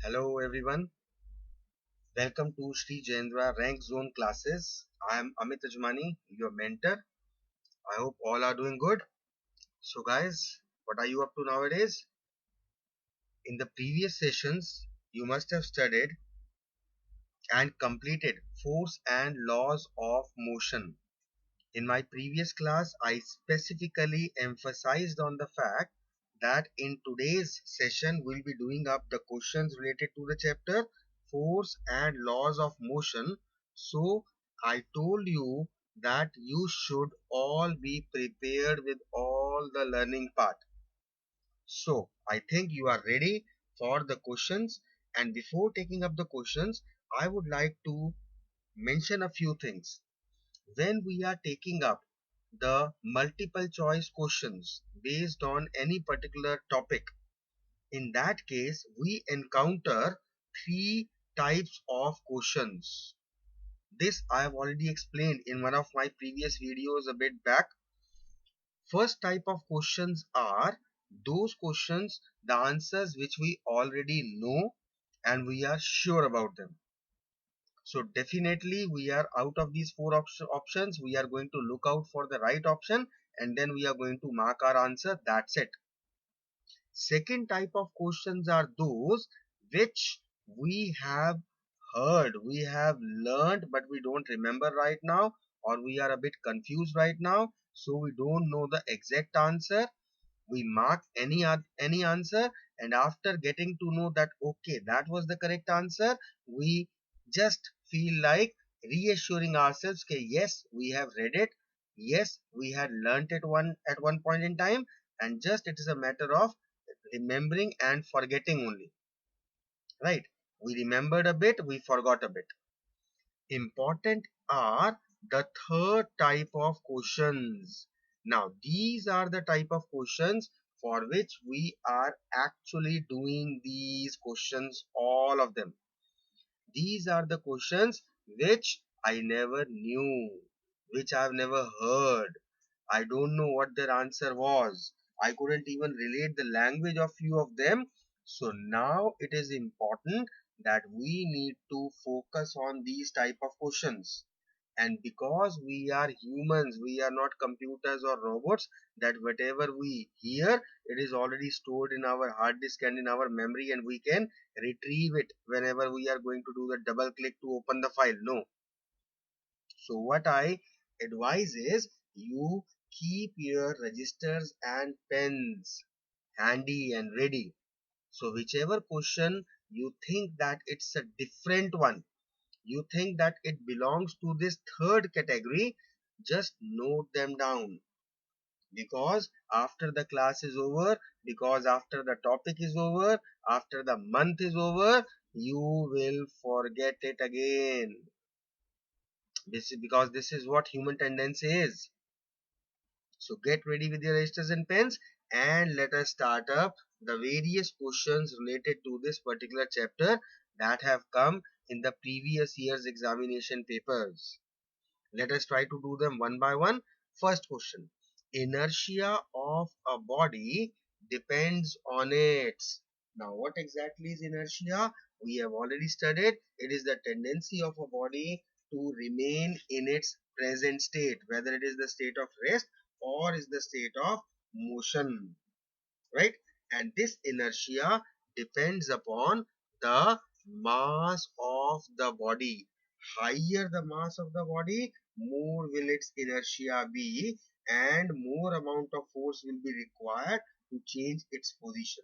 Hello everyone, welcome to Sri Jendra Rank Zone classes. I am Amit Ajmani, your mentor. I hope all are doing good. So guys, what are you up to nowadays? In the previous sessions, you must have studied and completed force and laws of motion. In my previous class, I specifically emphasized on the fact that in today's session, we'll be doing up the questions related to the chapter force and laws of motion. So I told you that you should all be prepared with all the learning part. So I think you are ready for the questions. And before taking up the questions, I would like to mention a few things. When we are taking up the multiple choice questions based on any particular topic, in that case we encounter three types of questions. This I have already explained in one of my previous videos a bit back. First type of questions are those questions, the answers which we already know and we are sure about them. So definitely we are out of these four options. We are going to look out for the right option and then we are going to mark our answer. That's it. Second type of questions are those which we have heard, we have learned, but we don't remember right now, or we are a bit confused right now. So we don't know the exact answer. We mark any answer, and after getting to know that okay, that was the correct answer, we just feel like reassuring ourselves that yes, we have read it, yes, we had learnt it at one point in time, and just it is a matter of remembering and forgetting only, right? We remembered a bit, we forgot a bit. Important are the third type of questions. Now, these are the type of questions for which we are actually doing these questions, all of them. These are the questions which I never knew, which I've never heard. I don't know what their answer was. I couldn't even relate the language of few of them. So now it is important that we need to focus on these type of questions. And because we are humans, we are not computers or robots, that whatever we hear, it is already stored in our hard disk and in our memory, and we can retrieve it whenever we are going to do the double click to open the file. No. So what I advise is you keep your registers and pens handy and ready. So whichever question you think that it's a different one, you think that it belongs to this third category, just note them down. Because after the class is over, because after the topic is over, after the month is over, you will forget it again. This is because this is what human tendency is. So get ready with your registers and pens and let us start up the various questions related to this particular chapter that have come in the previous year's examination papers. Let us try to do them one by one. First question. Inertia of a body depends on its. Now what exactly is inertia? We have already studied. It is the tendency of a body to remain in its present state, whether it is the state of rest or is the state of motion, right? And this inertia depends upon the mass of the body. Higher the mass of the body, more will its inertia be, and more amount of force will be required to change its position.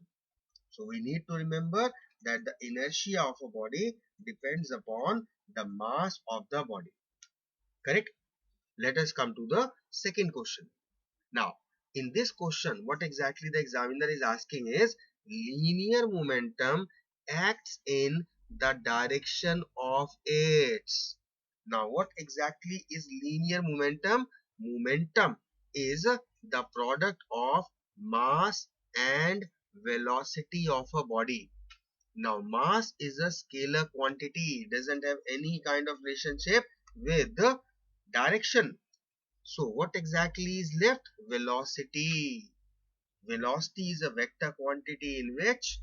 So we need to remember that the inertia of a body depends upon the mass of the body. Correct? Let us come to the second question. Now, in this question, what exactly the examiner is asking is linear momentum acts in the direction of its. Now, what exactly is linear momentum? Momentum is the product of mass and velocity of a body. Now, mass is a scalar quantity. It doesn't have any kind of relationship with the direction. So what exactly is left? Velocity. Velocity is a vector quantity in which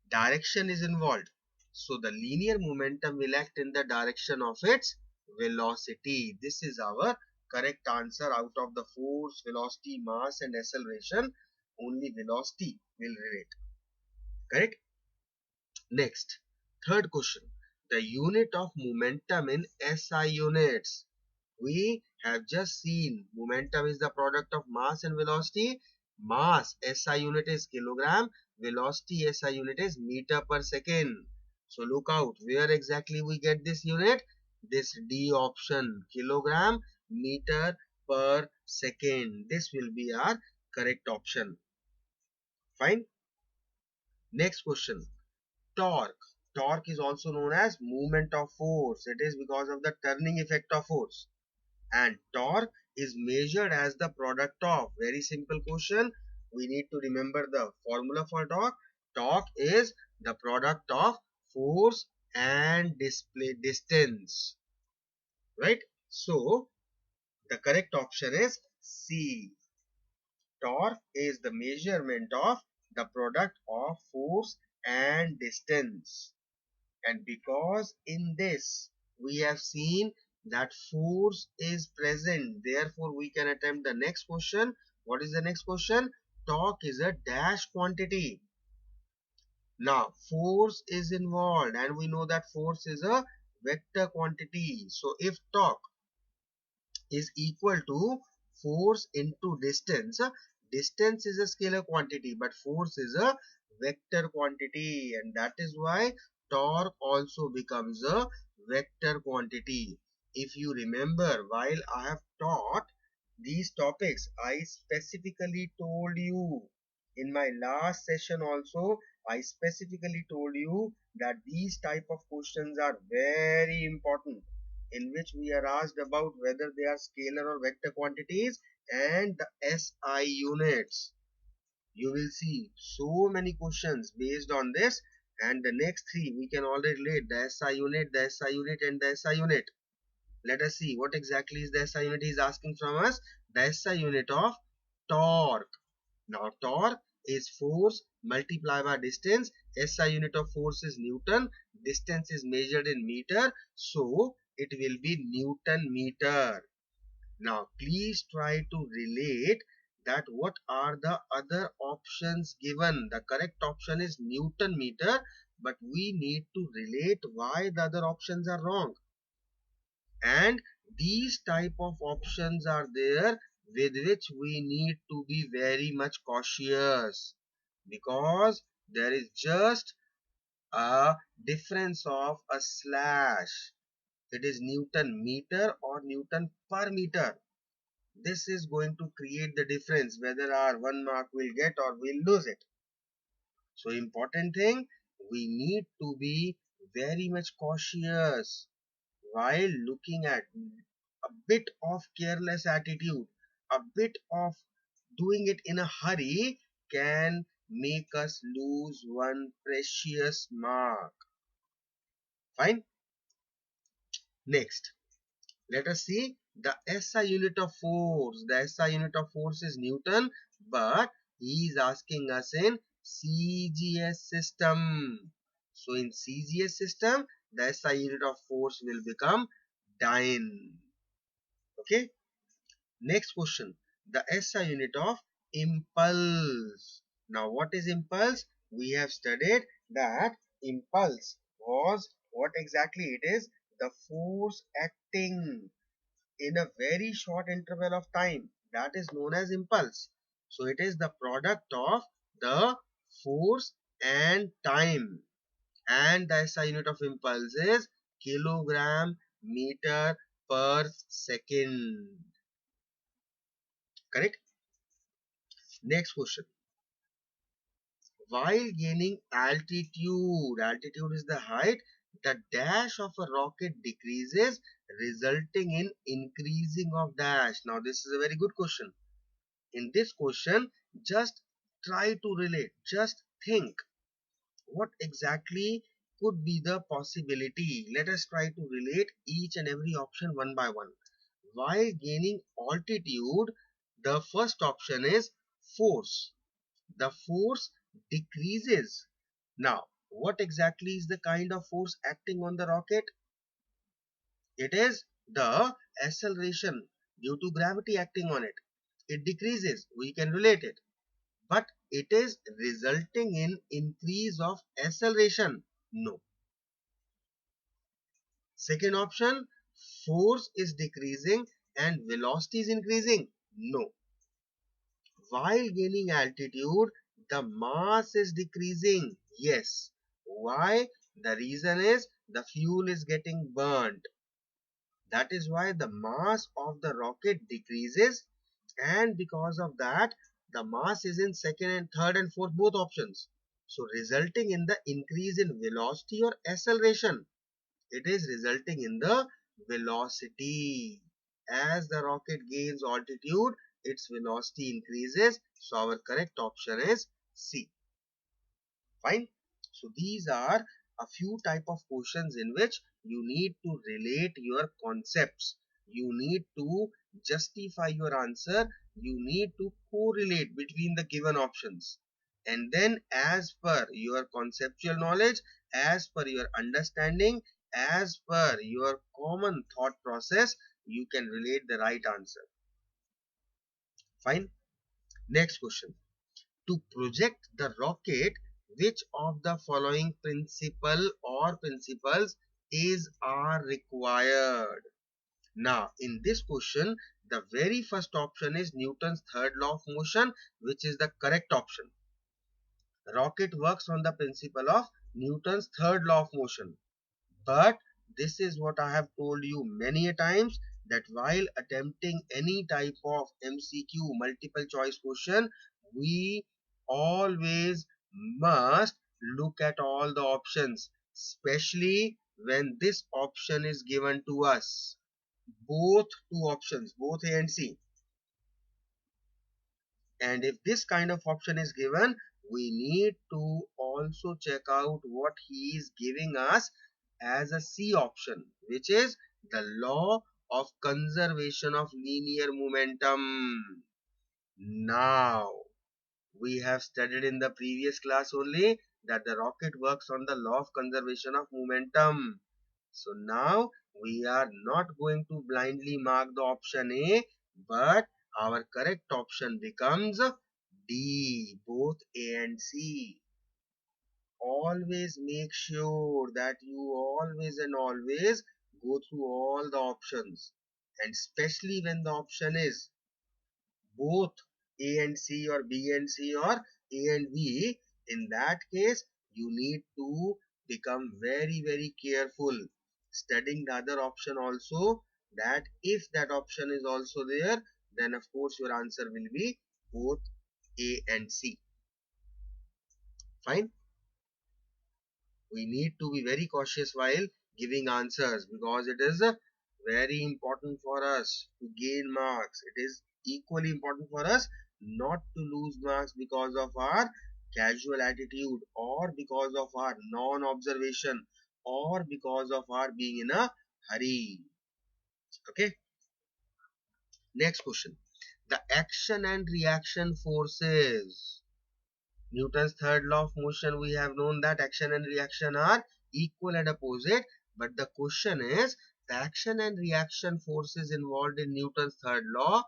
direction is involved. So the linear momentum will act in the direction of its velocity. This is our correct answer. Out of the force, velocity, mass and acceleration, only velocity will relate. Correct? Next, third question. The unit of momentum in SI units. We have just seen momentum is the product of mass and velocity. Mass SI unit is kilogram, velocity SI unit is meter per second. So look out, where exactly we get this unit? This D option, kilogram meter per second. This will be our correct option. Fine. Next question. Torque. Torque is also known as movement of force. It is because of the turning effect of force. And torque is measured as the product of, very simple question, we need to remember the formula for torque. Torque is the product of force and display distance, right? So the correct option is C. Torque is the measurement of the product of force and distance. And because in this we have seen that force is present, therefore we can attempt the next question. What is the next question? Torque is a dash quantity. Now force is involved and we know that force is a vector quantity. So if torque is equal to force into distance, distance is a scalar quantity but force is a vector quantity, and that is why torque also becomes a vector quantity. If you remember, while I have taught these topics, I specifically told you in my last session also, I specifically told you that these type of questions are very important, in which we are asked about whether they are scalar or vector quantities and the SI units. You will see so many questions based on this, and the next three we can already relate: the SI unit, the SI unit and the SI unit. Let us see what exactly is the SI unit he is asking from us. The SI unit of torque. Now torque is force multiplied by distance. SI unit of force is Newton. Distance is measured in meter. So it will be Newton meter. Now please try to relate that what are the other options given. The correct option is Newton meter, but we need to relate why the other options are wrong. And these type of options are there with which we need to be very much cautious, because there is just a difference of a slash. It is Newton meter or Newton per meter. This is going to create the difference whether our 1 mark will get or we'll lose it. So important thing, we need to be very much cautious while looking at. A bit of careless attitude, a bit of doing it in a hurry can make us lose one precious mark. Fine. Next, let us see the SI unit of force. The SI unit of force is Newton, but he is asking us in CGS system. So in CGS system, the SI unit of force will become dyne. Okay. Next question. The SI unit of impulse. Now what is impulse? We have studied that impulse was what exactly it is. The force acting in a very short interval of time. That is known as impulse. So it is the product of the force and time. And the SI unit of impulse is kilogram meter per second. Correct? Next question. While gaining altitude, altitude is the height, the dash of a rocket decreases, resulting in increasing of dash. Now this is a very good question. In this question, just try to relate, just think what exactly could be the possibility. Let us try to relate each and every option one by one. While gaining altitude, the first option is force. The force decreases. Now What exactly is the kind of force acting on the rocket? It is the acceleration due to gravity acting on it. It decreases, we can relate it. But it is resulting in increase of acceleration. No. Second option, force is decreasing and velocity is increasing. No. While gaining altitude, the mass is decreasing. Yes. Why? The reason is the fuel is getting burnt. That is why the mass of the rocket decreases, and because of that the mass is in second and third and fourth both options. So resulting in the increase in velocity or acceleration. It is resulting in the velocity. As the rocket gains altitude, its velocity increases. So our correct option is C. Fine. So these are a few type of questions in which you need to relate your concepts. You need to justify your answer. You need to correlate between the given options. And then as per your conceptual knowledge, as per your understanding, as per your common thought process, you can relate the right answer. Fine. Next question. To project the rocket, which of the following principle or principles are required? Now, in this question, the very first option is Newton's third law of motion, which is the correct option. Rocket works on the principle of Newton's third law of motion. But this is what I have told you many a times, that while attempting any type of MCQ multiple choice question, we always must look at all the options, especially when this option is given to us. Both two options, both A and C. And if this kind of option is given, we need to also check out what he is giving us as a C option, which is the law of conservation of linear momentum. Now, we have studied in the previous class only that the rocket works on the law of conservation of momentum. So now we are not going to blindly mark the option A, but our correct option becomes D, both A and C. Always make sure that you always and always go through all the options, and especially when the option is both A and C or B and C or A and B. In that case, you need to become very careful, studying the other option also, that if that option is also there, then of course your answer will be both A and C. Fine. We need to be very cautious while giving answers, because it is very important for us to gain marks. It is equally important for us not to lose marks because of our casual attitude, or because of our non-observation, or because of our being in a hurry. Okay. Next question. The action and reaction forces. Newton's third law of motion, we have known that action and reaction are equal and opposite. But the question is, the action and reaction forces involved in Newton's third law,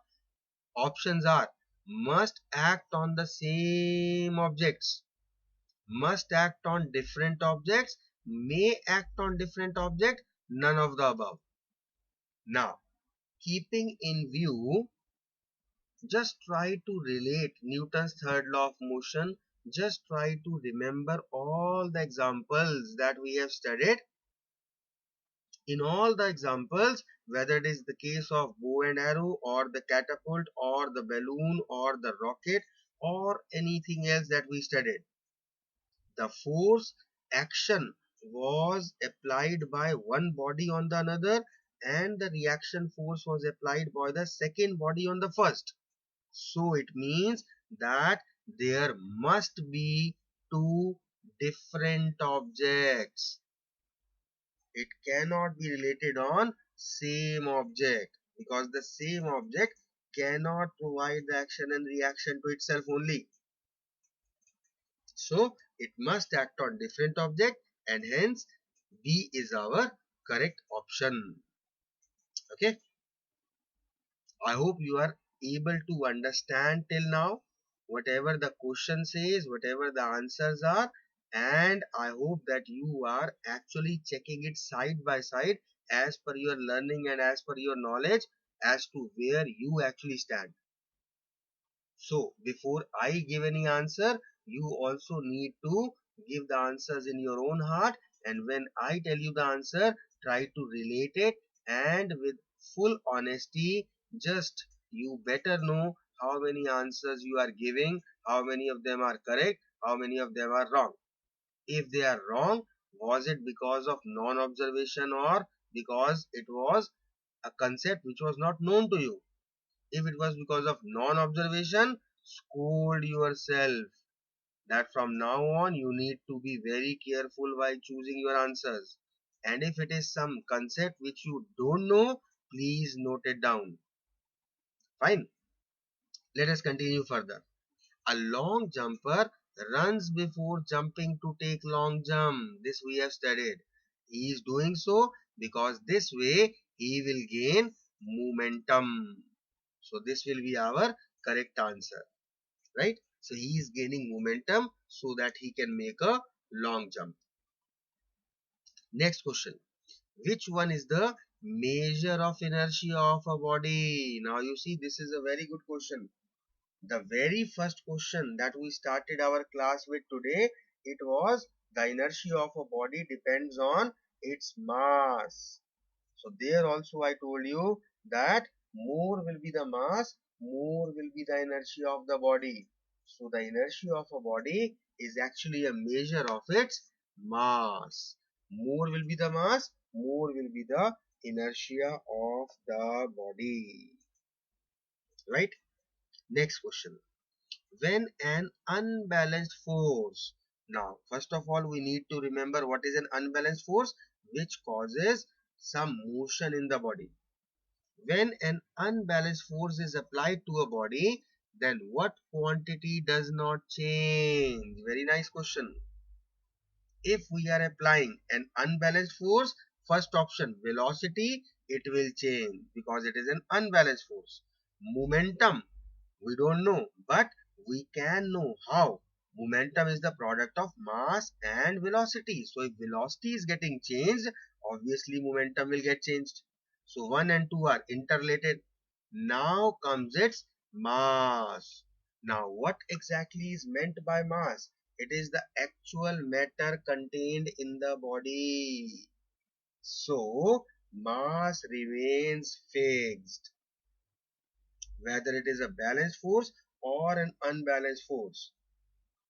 options are must act on the same objects, must act on different objects, may act on different objects, none of the above. Now, keeping in view, just try to relate Newton's third law of motion. Just try to remember all the examples that we have studied. In all the examples, whether it is the case of bow and arrow, or the catapult, or the balloon, or the rocket, or anything else that we studied, the force action was applied by one body on the another, and the reaction force was applied by the second body on the first. So it means that there must be two different objects. It cannot be related on same object, because the same object cannot provide the action and reaction to itself only. So it must act on different object, and hence B is our correct option. Okay, I hope you are able to understand till now whatever the question says, whatever the answers are, and I hope that you are actually checking it side by side as per your learning and as per your knowledge as to where you actually stand. So before I give any answer, you also need to give the answers in your own heart, and when I tell you the answer, try to relate it, and with full honesty, just you better know how many answers you are giving, how many of them are correct, how many of them are wrong. If they are wrong, was it because of non-observation or because it was a concept which was not known to you? If it was because of non-observation, scold yourself that from now on you need to be very careful while choosing your answers. And if it is some concept which you don't know, please note it down. Fine. Let us continue further. A long jumper runs before jumping to take long jump. This we have studied. He is doing so because this way he will gain momentum. So this will be our correct answer, right? So he is gaining momentum so that he can make a long jump. Next question. Which one is the measure of inertia of a body? Now you see, this is a very good question. The very first question that we started our class with today, it was the inertia of a body depends on its mass. So there also I told you that more will be the mass, more will be the inertia of the body. So the inertia of a body is actually a measure of its mass. More will be the mass, more will be the inertia of the body. Right? Next question. When an unbalanced force, now first of all we need to remember what is an unbalanced force, which causes some motion in the body. When an unbalanced force is applied to a body, then what quantity does not change? Very nice question. If we are applying an unbalanced force, first option velocity, it will change because it is an unbalanced force. Momentum, we don't know, but we can know how. Momentum is the product of mass and velocity. So if velocity is getting changed, obviously momentum will get changed. So 1 and 2 are interrelated. Now comes its mass. Now what exactly is meant by mass? It is the actual matter contained in the body. So mass remains fixed, whether it is a balanced force or an unbalanced force.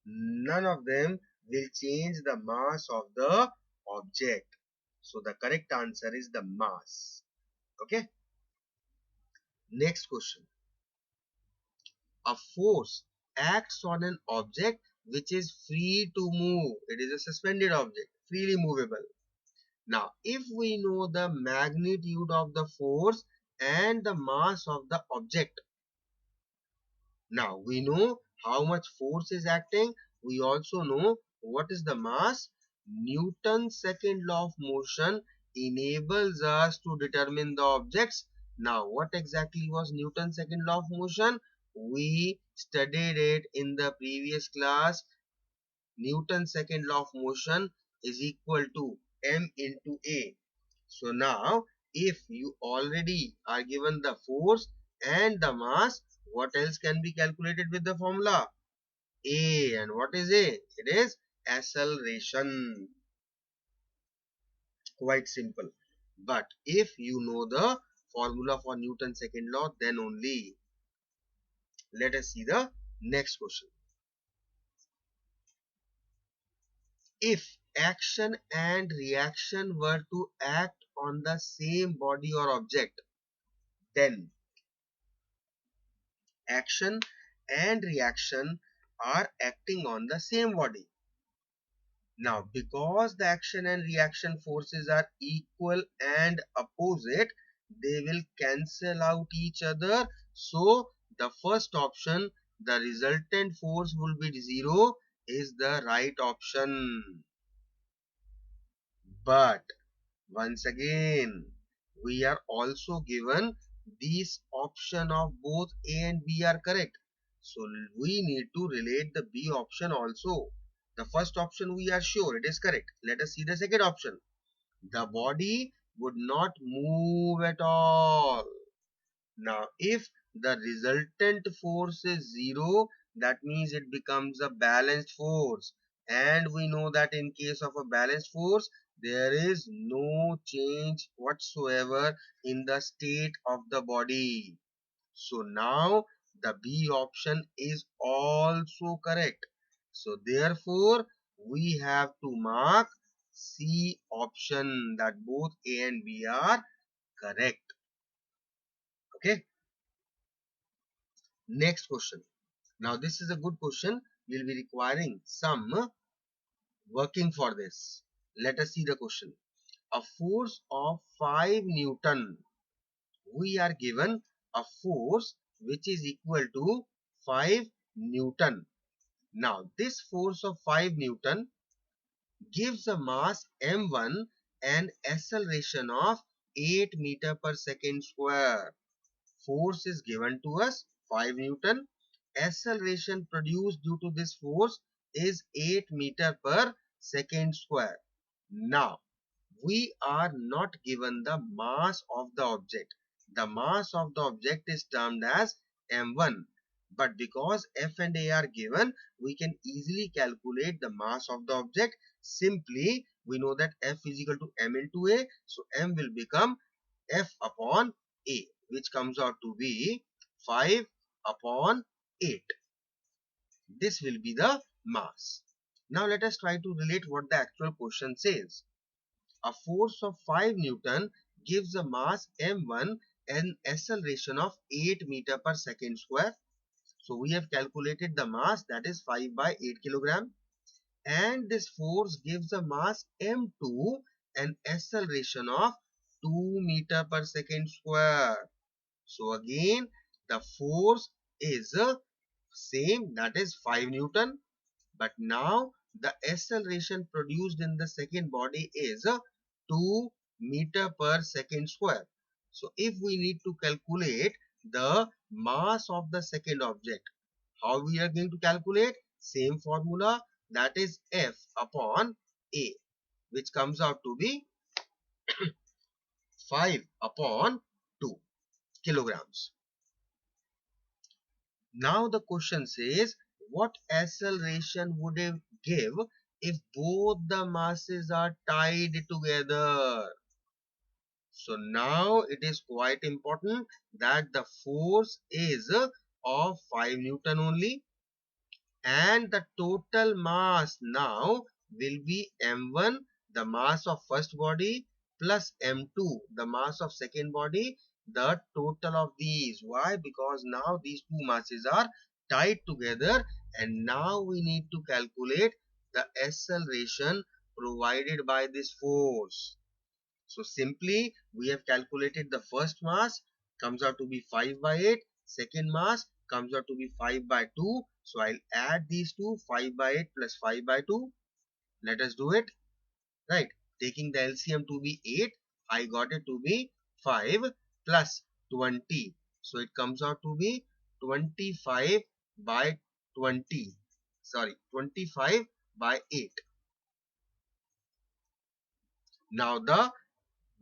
None of them will change the mass of the object. So the correct answer is the mass. Okay. Next question. A force acts on an object which is free to move. It is a suspended object, freely movable. Now, if we know the magnitude of the force and the mass of the object, now we know how much force is acting. We also know what is the mass. Newton's second law of motion enables us to determine the objects. Now what exactly was Newton's second law of motion? We studied it in the previous class. Newton's second law of motion is equal to m into a. So now if you already are given the force and the mass, what else can be calculated with the formula? A. And what is A? It is acceleration. Quite simple. But if you know the formula for Newton's second law, then only. Let us see the next question. If action and reaction were to act on the same body or object, then action and reaction are acting on the same body. Now, because the action and reaction forces are equal and opposite, they will cancel out each other. So, the first option, the resultant force will be 0. is the right option. But once again, we are also given this option of both A and B are correct. So we need to relate the B option also. The first option we are sure it is correct. Let us see the second option. The body would not move at all. Now, if the resultant force is zero, that means it becomes a balanced force. And we know that in case of a balanced force, there is no change whatsoever in the state of the body. So now the B option is also correct. So therefore, we have to mark C option, that both A and B are correct. Okay. Next question. Now this is a good question. We'll be requiring some working for this. Let us see the question. A force of 5 Newton. We are given a force which is equal to 5 Newton. Now this force of 5 Newton gives a mass m1 and acceleration of 8 meter per second square. Force is given to us 5 Newton. Acceleration produced due to this force is 8 meter per second square. Now, we are not given the mass of the object. The mass of the object is termed as m1. But because F and A are given, we can easily calculate the mass of the object. Simply, we know that F is equal to m into A. So, m will become F upon A, which comes out to be 5 upon 8. This will be the mass. Now let us try to relate what the actual question says. A force of 5 Newton gives a mass m1 and acceleration of 8 meter per second square. So we have calculated the mass, that is 5 by 8 kilogram. And this force gives a mass m2 and acceleration of 2 meter per second square. So again, the force is same, that is 5 Newton. But now the acceleration produced in the second body is 2 meter per second square. So if we need to calculate the mass of the second object, how we are going to calculate? Same formula, that is F upon A, which comes out to be 5 upon 2 kilograms. Now the question says, what acceleration would it give if both the masses are tied together? So now it is quite important that the force is of 5 Newton only, and the total mass now will be m1, the mass of first body, plus m2, the mass of second body, the total of these. Why? Because now these two masses are tied together, and now we need to calculate the acceleration provided by this force. So simply we have calculated the first mass, comes out to be 5 by 8. Second mass comes out to be 5 by 2. So I'll add these two, 5 by 8 plus 5 by 2. Let us do it. Right. Taking the LCM to be 8, I got it to be 5 plus 20. So it comes out to be 25 by 20. Sorry, 25 by 8. Now the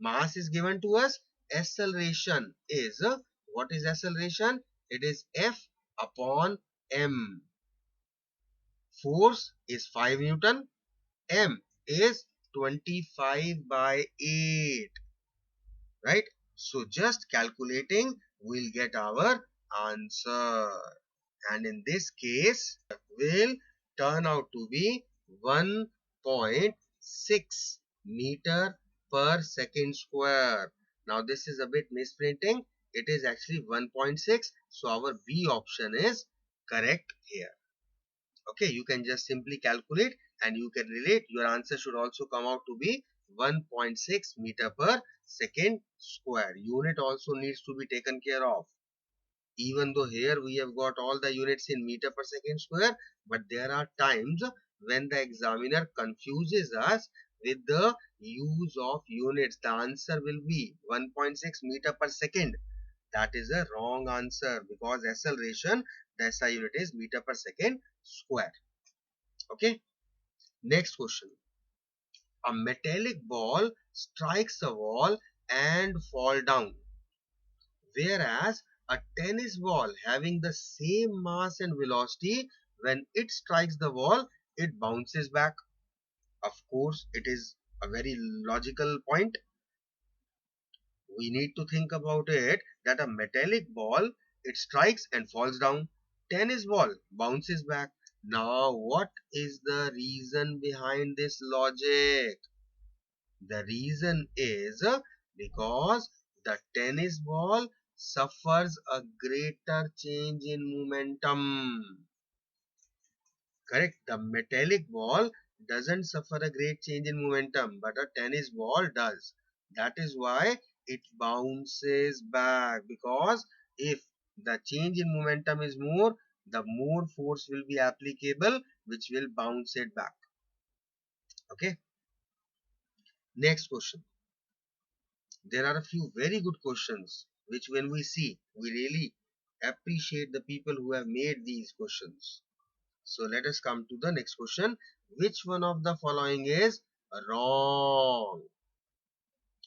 mass is given to us. Acceleration is, what is acceleration? It is F upon m. Force is 5 Newton. M is 25 by 8. Right? So just calculating, we'll get our answer. And in this case, will turn out to be 1.6 meter per second square. Now this is a bit misprinting. It is actually 1.6. So our B option is correct here. Okay, you can just simply calculate and you can relate. Your answer should also come out to be 1.6 meter per second square. Unit also needs to be taken care of. Even though here we have got all the units in meter per second square, but there are times when the examiner confuses us with the use of units. The answer will be 1.6 meter per second. That is a wrong answer because acceleration, the SI unit is meter per second square. Okay. Next question. A metallic ball strikes a wall and fall down, whereas a tennis ball having the same mass and velocity, when it strikes the wall, it bounces back. Of course, it is a very logical point. We need to think about it that a metallic ball, it strikes and falls down. Tennis ball bounces back. Now, what is the reason behind this logic? The reason is because the tennis ball suffers a greater change in momentum. Correct. The metallic ball doesn't suffer a great change in momentum, but a tennis ball does. That is why it bounces back, because if the change in momentum is more, the more force will be applicable, which will bounce it back. Okay. Next question. There are a few very good questions which when we see, we really appreciate the people who have made these questions. So let us come to the next question. Which one of the following is wrong?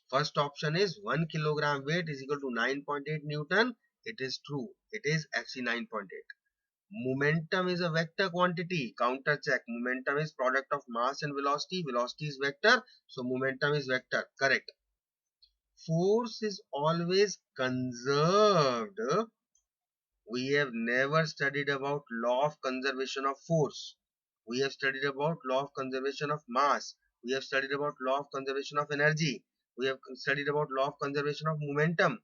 First option is 1 kilogram weight is equal to 9.8 Newton. It is true. It is actually 9.8. Momentum is a vector quantity. Counter check. Momentum is product of mass and velocity. Velocity is vector. So momentum is vector. Correct. Force is always conserved. We have never studied about law of conservation of force. We have studied about law of conservation of mass. We have studied about law of conservation of energy. We have studied about law of conservation of momentum,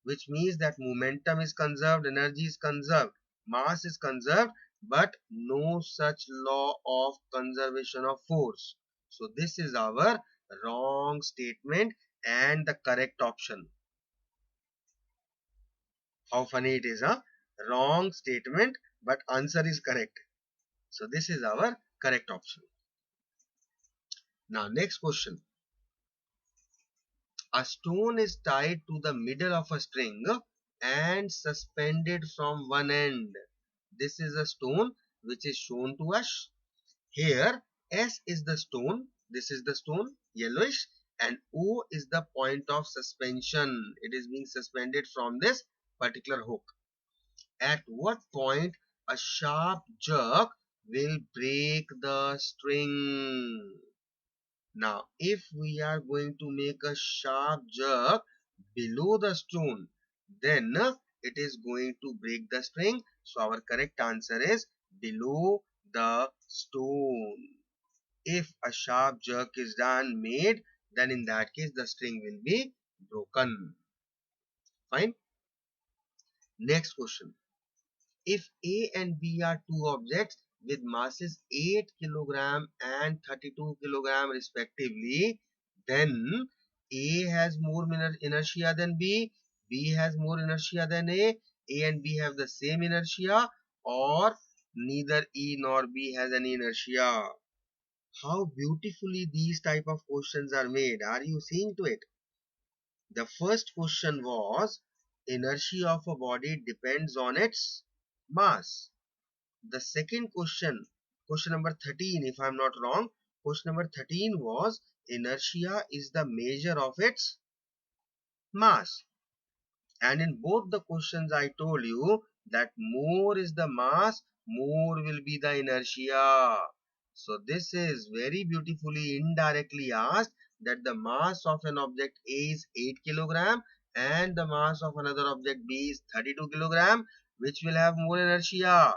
which means that momentum is conserved, energy is conserved, mass is conserved, but no such law of conservation of force. So this is our wrong statement and the correct option. How funny it is, huh? Wrong statement, but answer is correct. So this is our correct option. Now next question. A stone is tied to the middle of a string and suspended from one end. This is a stone which is shown to us. Here S is the stone. This is the stone, yellowish, and O is the point of suspension. It is being suspended from this particular hook. At what point a sharp jerk will break the string? Now, if we are going to make a sharp jerk below the stone, then it is going to break the string. So, our correct answer is below the stone. If a sharp jerk is made, then in that case the string will be broken. Fine. Next question. If A and B are two objects with masses 8 kilogram and 32 kilogram respectively, then A has more inertia than B has more inertia than A and B have the same inertia, or neither E nor B has any inertia. How beautifully these type of questions are made. Are you seeing to it? The first question was, inertia of a body depends on its mass. The second question, question number 13, if I am not wrong, question number 13 was, inertia is the measure of its mass. And in both the questions I told you that more is the mass, more will be the inertia. So this is very beautifully indirectly asked that the mass of an object A is 8 kilogram and the mass of another object B is 32 kilogram. Which will have more inertia?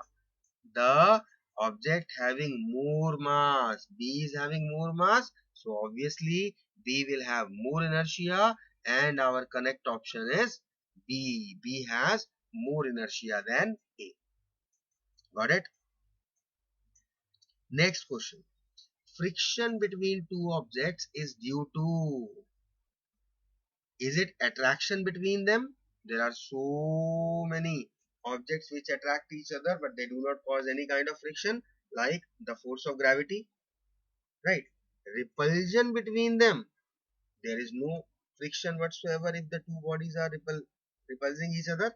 The object having more mass. B is having more mass, so obviously B will have more inertia, and our correct option is B. B has more inertia than A. Got it? Next question. Friction between two objects is due to, is it attraction between them? There are so many objects which attract each other but they do not cause any kind of friction, like the force of gravity, right? Repulsion between them, there is no friction whatsoever if the two bodies are repulsing each other.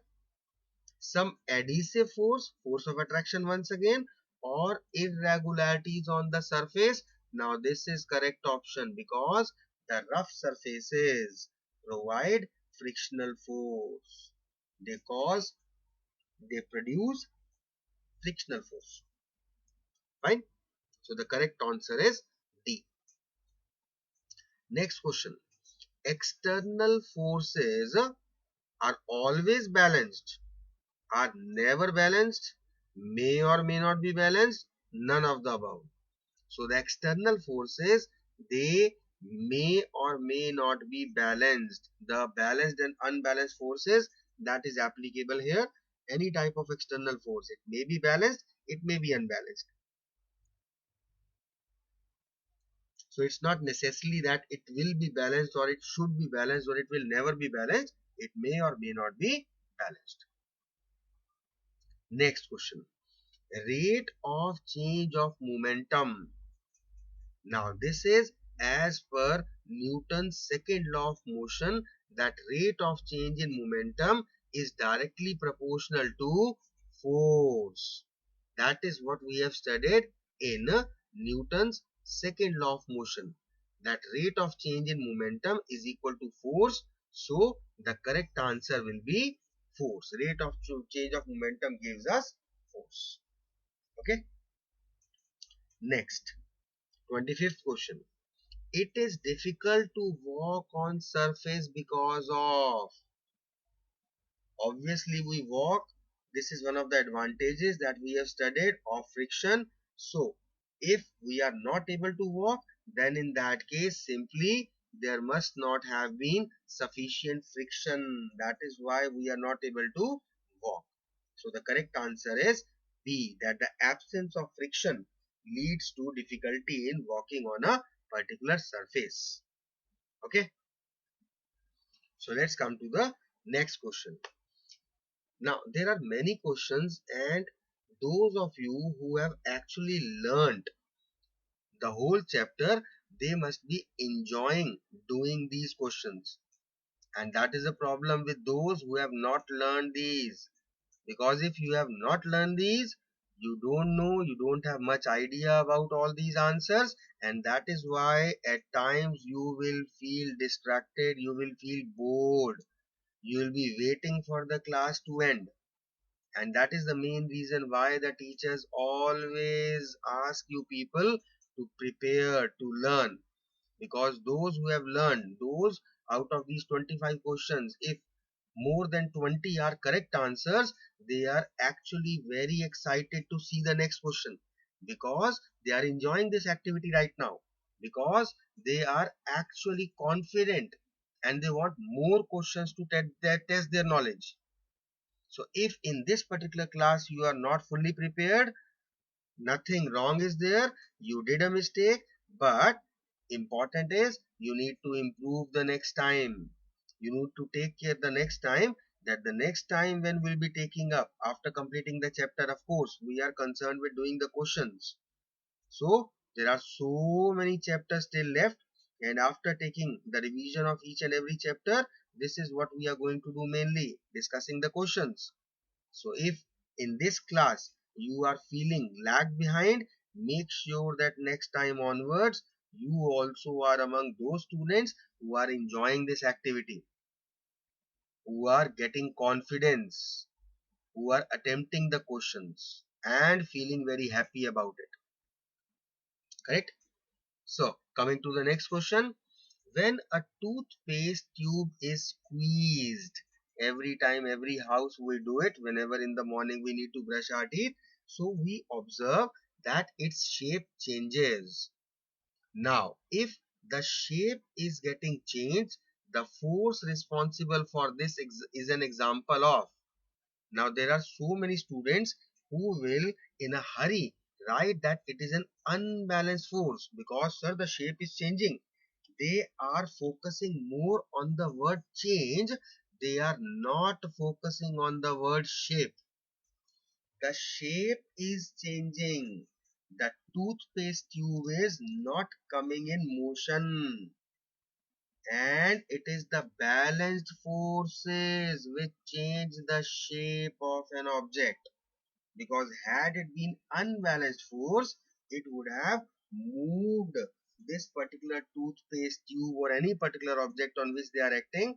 Some adhesive force, force of attraction once again, or irregularities on the surface. Now this is correct option because the rough surfaces provide frictional force. They cause, they produce frictional force. Fine. So the correct answer is D. Next question. External forces are always balanced, are never balanced, may or may not be balanced, none of the above. So the external forces, they may or may not be balanced. The balanced and unbalanced forces, that is applicable here. Any type of external force, it may be balanced, it may be unbalanced. So it's not necessarily that it will be balanced or it should be balanced or it will never be balanced. It may or may not be balanced. Next question. Rate of change of momentum. Now this is as per Newton's second law of motion, that rate of change in momentum is directly proportional to force. That is what we have studied in Newton's second law of motion, that rate of change in momentum is equal to force. So the correct answer will be force. Rate of change of momentum gives us force. Okay. Next, 25th question. It is difficult to walk on surface because of, obviously we walk, this is one of the advantages that we have studied of friction. So if we are not able to walk, then in that case simply there must not have been sufficient friction. That is why we are not able to walk. So the correct answer is B, that the absence of friction leads to difficulty in walking on a particular surface. Okay, so let's come to the next question. Now there are many questions, and those of you who have actually learned the whole chapter, they must be enjoying doing these questions. And that is a problem with those who have not learned these. Because if you have not learned these, you don't know, you don't have much idea about all these answers, and that is why at times you will feel distracted, you will feel bored, you will be waiting for the class to end. And that is the main reason why the teachers always ask you people to prepare, to learn. Because those who have learned, those out of these 25 questions, if more than 20 are correct answers, they are actually very excited to see the next question, because they are enjoying this activity right now, because they are actually confident and they want more questions to test their knowledge. So if in this particular class you are not fully prepared, nothing wrong is there, you did a mistake, but important is you need to improve the next time. You need to take care the next time, that the next time when we'll be taking up after completing the chapter, of course we are concerned with doing the questions. So there are so many chapters still left, and after taking the revision of each and every chapter, this is what we are going to do, mainly discussing the questions. So if in this class you are feeling lag behind, make sure that next time onwards you also are among those students who are enjoying this activity, who are getting confidence, who are attempting the questions and feeling very happy about it. Correct? So coming to the next question. When a toothpaste tube is squeezed, every time, every house we do it, whenever in the morning we need to brush our teeth, so we observe that its shape changes. Now if the shape is getting changed, the force responsible for this is an example of. Now there are so many students who will in a hurry write that it is an unbalanced force because sir the shape is changing. They are focusing more on the word change they are not focusing on the word shape. The shape is changing. The toothpaste tube is not coming in motion. And it is the balanced forces which change the shape of an object. Because had it been unbalanced force, it would have moved this particular toothpaste tube or any particular object on which they are acting.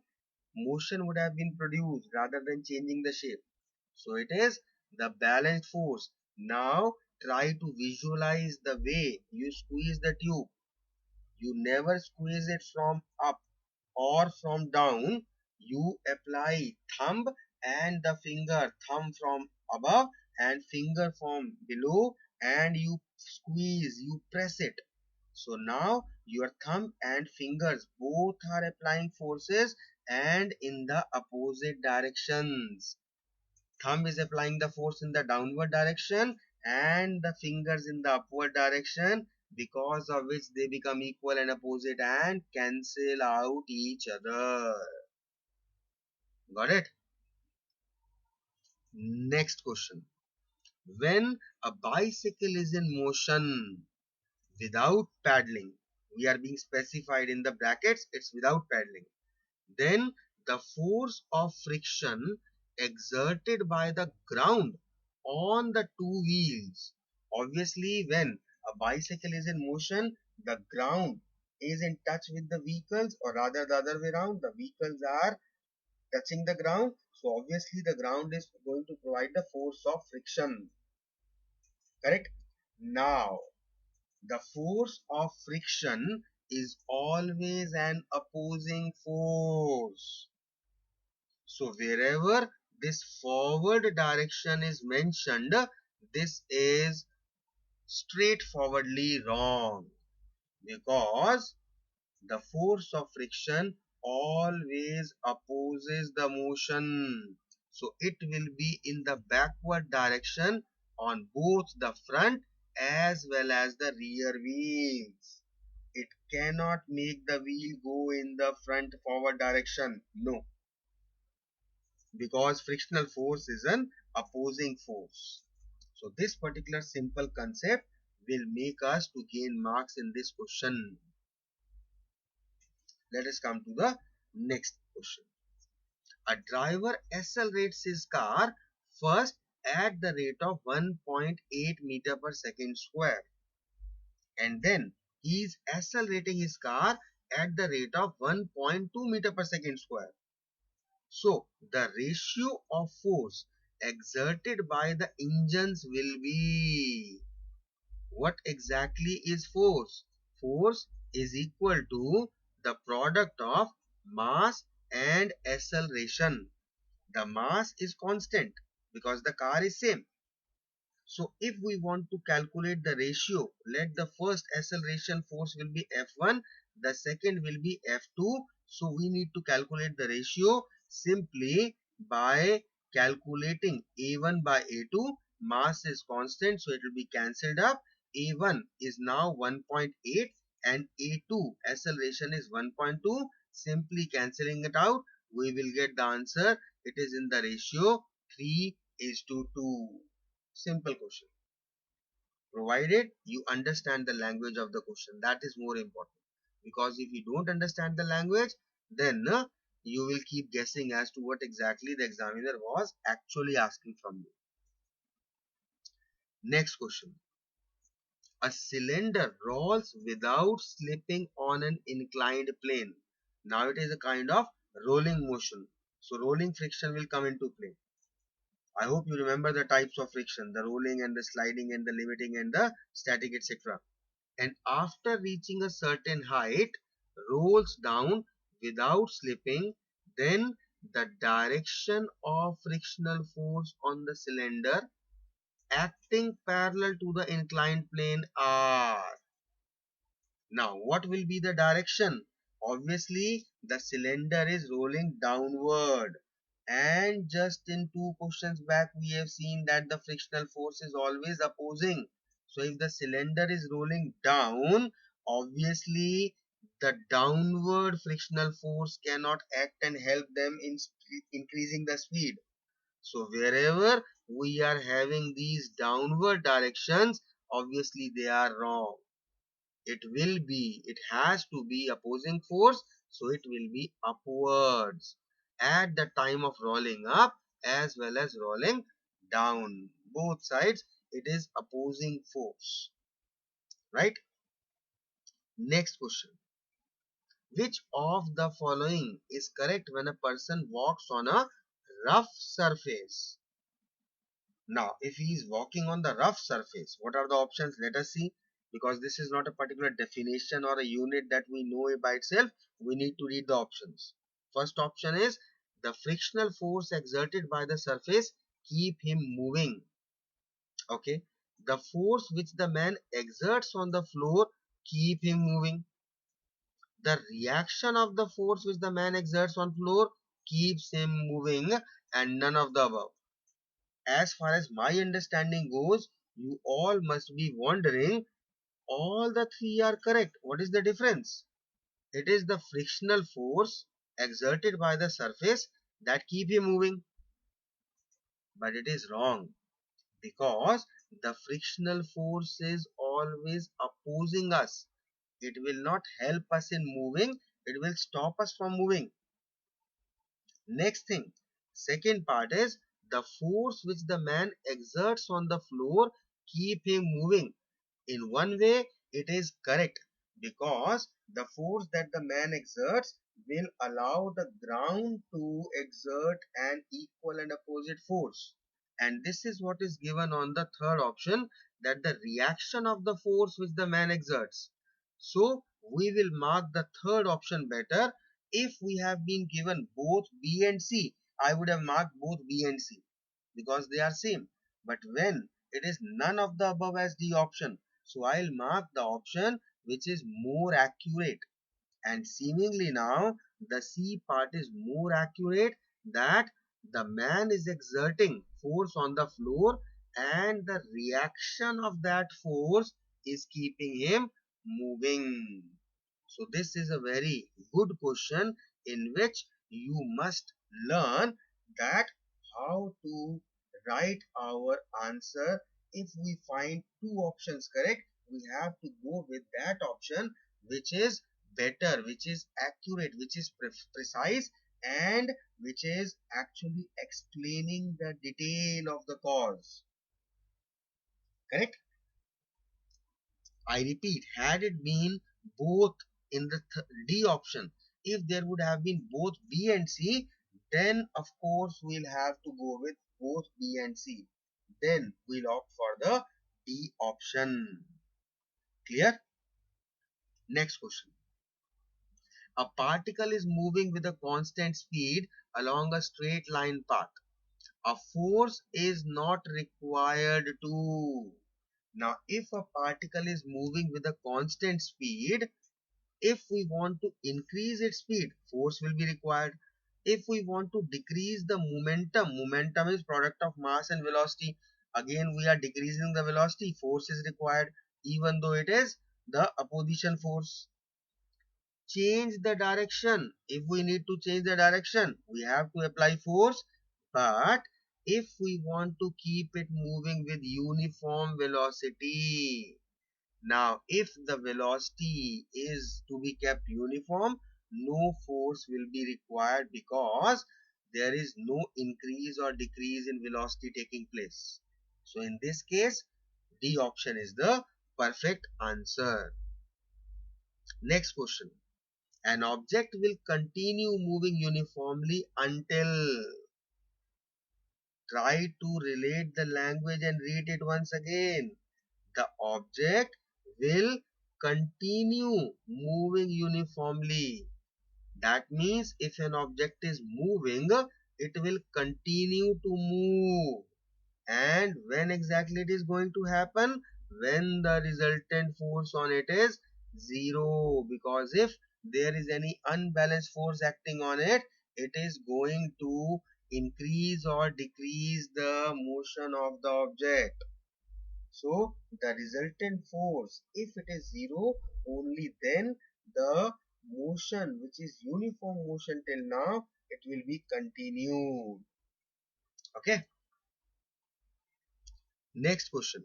Motion would have been produced rather than changing the shape. So it is the balanced force. Now try to visualize the way you squeeze the tube. You never squeeze it from up or from down. You apply thumb and the finger, thumb from above and finger from below, and you squeeze, you press it. So now your thumb and fingers both are applying forces and in the opposite directions. Thumb is applying the force in the downward direction and the fingers in the upward direction, because of which they become equal and opposite and cancel out each other. Got it? Next question. When a bicycle is in motion without paddling, we are being specified in the brackets, it's without paddling, then the force of friction exerted by the ground on the two wheels. Obviously, when a bicycle is in motion, the ground is in touch with the vehicles, or rather the other way around, the vehicles are touching the ground. So obviously the ground is going to provide the force of friction. Correct? Now, the force of friction is always an opposing force. So wherever this forward direction is mentioned, this is straightforwardly wrong, because the force of friction always opposes the motion. So it will be in the backward direction on both the front as well as the rear wheels. It cannot make the wheel go in the front forward direction. No, because frictional force is an opposing force. So this particular simple concept will make us to gain marks in this question. Let us come to the next question. A driver accelerates his car first at the rate of 1.8 meter per second square, and then he is accelerating his car at the rate of 1.2 meter per second square. So the ratio of force exerted by the engines will be, what exactly is force? Force is equal to the product of mass and acceleration. The mass is constant because the car is same. So if we want to calculate the ratio, let the first acceleration force will be F1, the second will be F2. So we need to calculate the ratio simply by calculating A1 by A2. Mass is constant, so it will be cancelled up. A1 is now 1.8 and A2 acceleration is 1.2. Simply cancelling it out, we will get the answer. It is in the ratio 3 is to 2. Simple question. Provided you understand the language of the question, that is more important. Because if you don't understand the language, then you will keep guessing as to what exactly the examiner was actually asking from you. Next question. A cylinder rolls without slipping on an inclined plane. Now it is a kind of rolling motion. So rolling friction will come into play. I hope you remember the types of friction, the rolling and the sliding and the limiting and the static, etc. And after reaching a certain height, rolls down without slipping, then the direction of frictional force on the cylinder acting parallel to the inclined plane are. Now, what will be the direction? Obviously, the cylinder is rolling downward. And just in two questions back, we have seen that the frictional force is always opposing. So, if the cylinder is rolling down, obviously the downward frictional force cannot act and help them in increasing the speed. So wherever we are having these downward directions, obviously they are wrong. It has to be opposing force, so it will be upwards at the time of rolling up as well as rolling down. Both sides, it is opposing force, right? Next question. Which of the following is correct when a person walks on a rough surface? Now, if he is walking on the rough surface, what are the options? Let us see. Because this is not a particular definition or a unit that we know it by itself, we need to read the options. First option is the frictional force exerted by the surface keep him moving. Okay. The force which the man exerts on the floor keep him moving. The reaction of the force which the man exerts on floor keeps him moving, and none of the above. As far as my understanding goes, you all must be wondering, all the three are correct. What is the difference? It is the frictional force exerted by the surface that keep him moving. But it is wrong, because the frictional force is always opposing us. It will not help us in moving, it will stop us from moving. Next thing, second part is the force which the man exerts on the floor keep him moving. In one way, it is correct, because the force that the man exerts will allow the ground to exert an equal and opposite force. And this is what is given on the third option, that the reaction of the force which the man exerts. So we will mark the third option better. If we have been given both B and C, I would have marked both B and C because they are same. But when it is none of the above as the option, so I'll mark the option which is more accurate. And seemingly now the C part is more accurate, that the man is exerting force on the floor and the reaction of that force is keeping him moving. So this is a very good question in which you must learn that how to write our answer. If we find two options correct, we have to go with that option which is better, which is accurate, which is precise, and which is actually explaining the detail of the cause. Correct? I repeat, had it been both in the D option, if there would have been both B and C, then of course we'll have to go with both B and C. Then we'll opt for the D option. Clear? Next question. A particle is moving with a constant speed along a straight line path. A force is not required to. Now, if a particle is moving with a constant speed, if we want to increase its speed, force will be required. If we want to decrease the momentum, momentum is product of mass and velocity. Again, we are decreasing the velocity, force is required, even though it is the opposition force. Change the direction. If we need to change the direction, we have to apply force. But if we want to keep it moving with uniform velocity, now if the velocity is to be kept uniform, no force will be required, because there is no increase or decrease in velocity taking place. So in this case, D option is the perfect answer. Next question. An object will continue moving uniformly until. Try to relate the language and read it once again. The object will continue moving uniformly. That means if an object is moving, it will continue to move. And when exactly it is going to happen? When the resultant force on it is zero. Because if there is any unbalanced force acting on it, it is going to increase or decrease the motion of the object. So the resultant force, if it is zero, only then the motion which is uniform motion till now, it will be continued. Okay. Next question.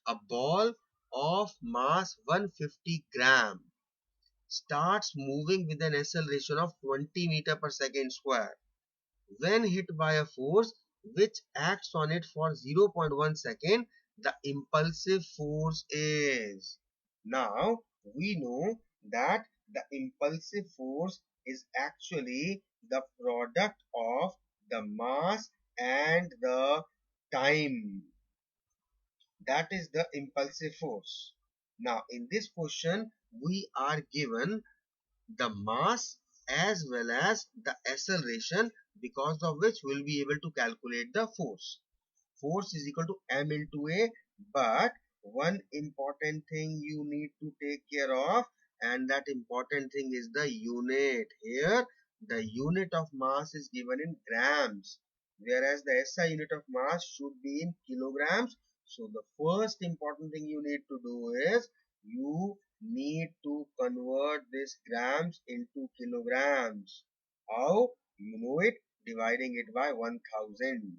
A ball of mass 150 gram starts moving with an acceleration of 20 meter per second square. When hit by a force which acts on it for 0.1 second, the impulsive force is. Now we know that the impulsive force is actually the product of the mass and the time. That is the impulsive force. Now in this question we are given the mass as well as the acceleration, because of which we will be able to calculate the force. Force is equal to m into a, but one important thing you need to take care of, and that important thing is the unit. Here the unit of mass is given in grams, whereas the SI unit of mass should be in kilograms. So the first important thing you need to do is you need to convert this grams into kilograms. How? You know it, dividing it by 1000.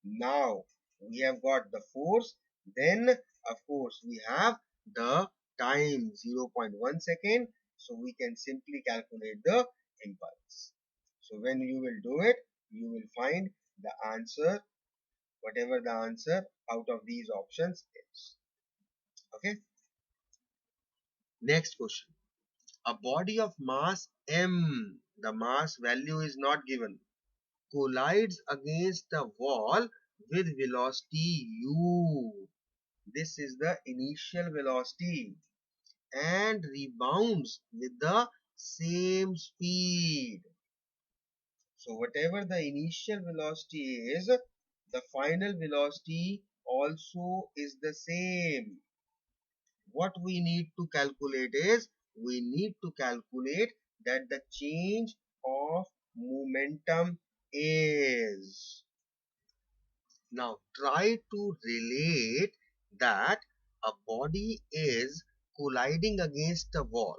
Now we have got the force, then of course we have the time 0.1 second, so we can simply calculate the impulse. So when you will do it, you will find the answer, whatever the answer out of these options is. Okay. Next question. A body of mass m, the mass value is not given, collides against a wall with velocity u. This is the initial velocity, and rebounds with the same speed. So whatever the initial velocity is, the final velocity also is the same. What we need to calculate is, we need to calculate that the change of momentum is. Now try to relate that a body is colliding against a wall.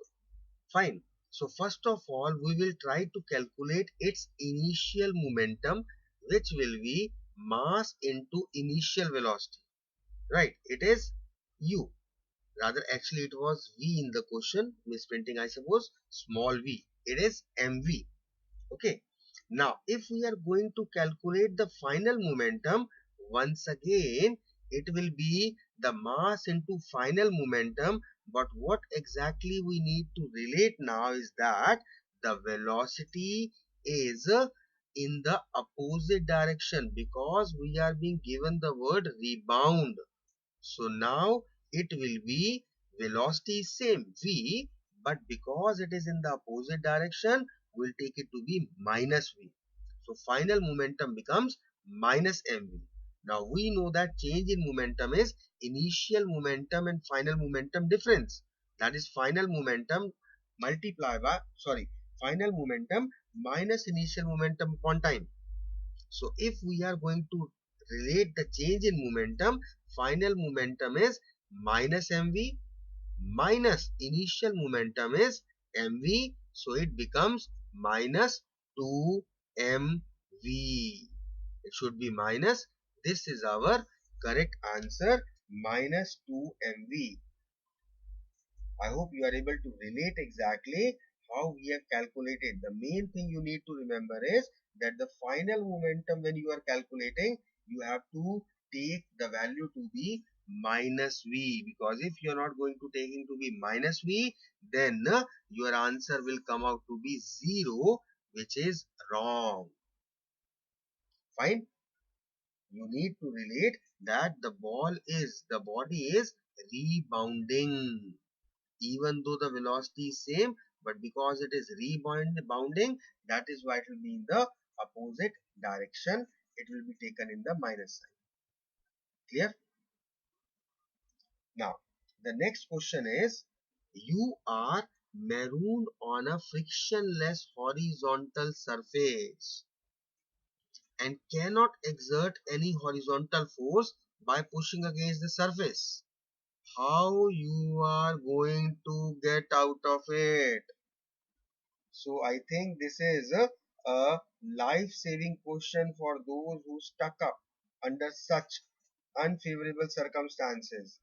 Fine. So first of all, we will try to calculate its initial momentum, which will be mass into initial velocity. Right. It is u. Rather, actually it was v in the question. Misprinting, I suppose. Small v. It is mv. Okay. Now, if we are going to calculate the final momentum, once again, it will be the mass into final momentum. But what exactly we need to relate now is that the velocity is in the opposite direction, because we are being given the word rebound. So now it will be, velocity is same v, but because it is in the opposite direction, we'll take it to be minus v. So final momentum becomes minus mv. Now we know that change in momentum is initial momentum and final momentum difference. That is final momentum multiplied by, final momentum minus initial momentum upon time. So if we are going to relate the change in momentum, final momentum is minus mv minus initial momentum is mv. So it becomes minus 2mv. It should be minus. This is our correct answer, minus 2mv. I hope you are able to relate exactly how we have calculated. The main thing you need to remember is that the final momentum, when you are calculating, you have to take the value to be minus v, because if you are not going to taking to be minus v, then your answer will come out to be 0, which is wrong. Fine. You need to relate that the body is rebounding, even though the velocity is same, but because it is rebounding, that is why it will be in the opposite direction. It will be taken in the minus sign. Clear? Now the next question is, you are marooned on a frictionless horizontal surface and cannot exert any horizontal force by pushing against the surface. How you are going to get out of it? So I think this is a life-saving question for those who stuck up under such unfavorable circumstances.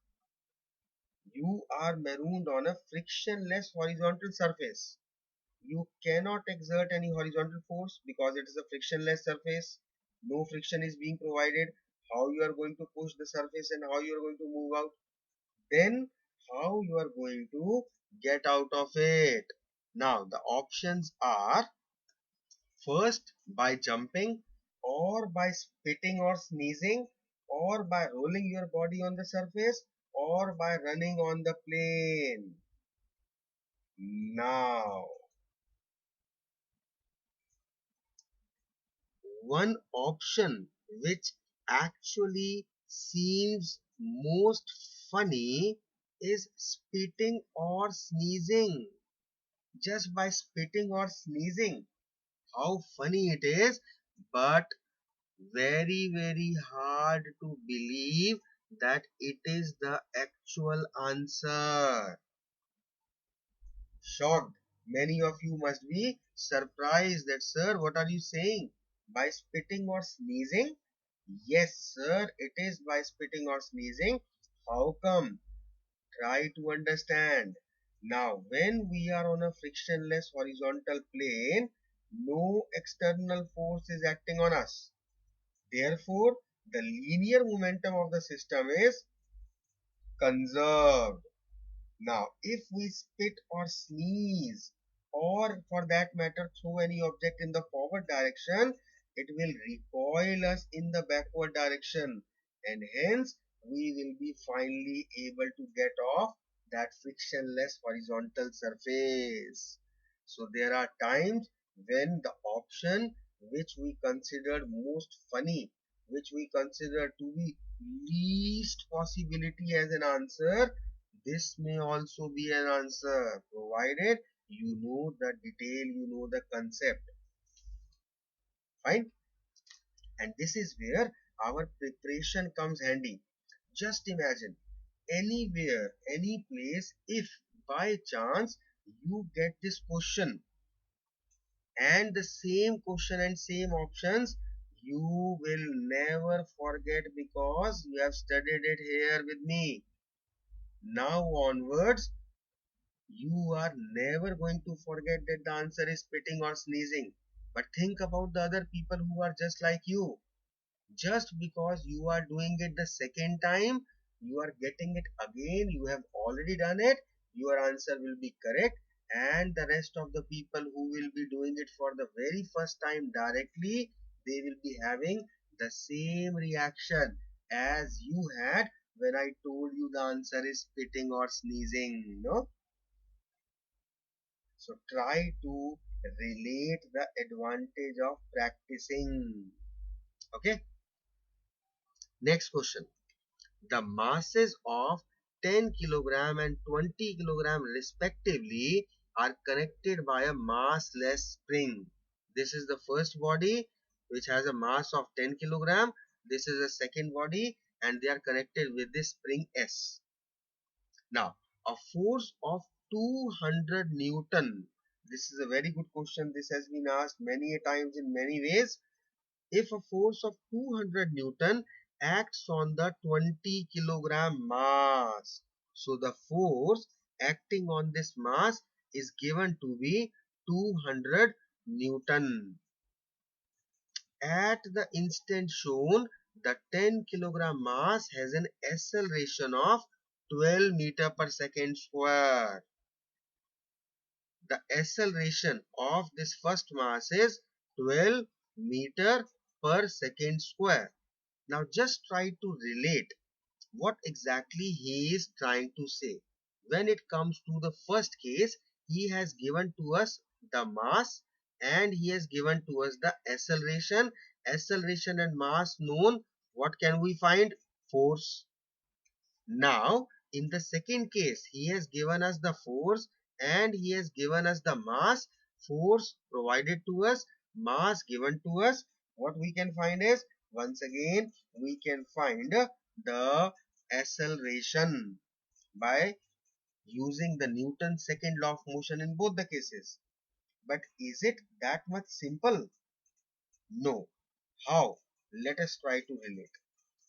You are marooned on a frictionless horizontal surface. You cannot exert any horizontal force because it is a frictionless surface. No friction is being provided. How you are going to push the surface and how you are going to move out? Then how you are going to get out of it? Now the options are: first, by jumping, or by spitting or sneezing, or by rolling your body on the surface, or by running on the plane. Now, one option which actually seems most funny is spitting or sneezing. Just by spitting or sneezing, how funny it is, but very hard to believe that it is the actual answer. Shocked. Many of you must be surprised that, sir, what are you saying? By spitting or sneezing? Yes, sir, it is by spitting or sneezing. How come? Try to understand. Now, when we are on a frictionless horizontal plane, no external force is acting on us. Therefore, the linear momentum of the system is conserved. Now, if we spit or sneeze, or for that matter throw any object in the forward direction, it will recoil us in the backward direction, and hence we will be finally able to get off that frictionless horizontal surface. So there are times when the option which we considered most funny, which we consider to be least possibility as an answer, this may also be an answer, provided you know the detail, you know the concept. Fine. And this is where our preparation comes handy. Just imagine, anywhere, any place, if by chance you get this question and the same question and same options, you will never forget because you have studied it here with me. Now onwards, you are never going to forget that the answer is spitting or sneezing. But think about the other people who are just like you. Just because you are doing it the second time, you are getting it again, you have already done it, your answer will be correct. And the rest of the people who will be doing it for the very first time directly, they will be having the same reaction as you had when I told you the answer is spitting or sneezing. No? So try to relate the advantage of practicing. Okay. Next question. The masses of 10 kilogram and 20 kilogram respectively are connected by a massless spring. This is the first body which has a mass of 10 kilogram. This is the second body and they are connected with this spring S. Now, a force of 200 Newton. This is a very good question. This has been asked many a times in many ways. If a force of 200 Newton acts on the 20 kilogram mass, so the force acting on this mass is given to be 200 Newton. At the instant shown, the 10 kilogram mass has an acceleration of 12 meter per second square. The acceleration of this first mass is 12 meter per second square. Now just try to relate what exactly he is trying to say. When it comes to the first case, he has given to us the mass and he has given to us the acceleration. Acceleration and mass known. What can we find? Force. Now, in the second case, he has given us the force and he has given us the mass. Force provided to us, mass given to us. What we can find is, once again, we can find the acceleration by using the Newton's second law of motion in both the cases. But is it that much simple? No. How? Let us try to relate.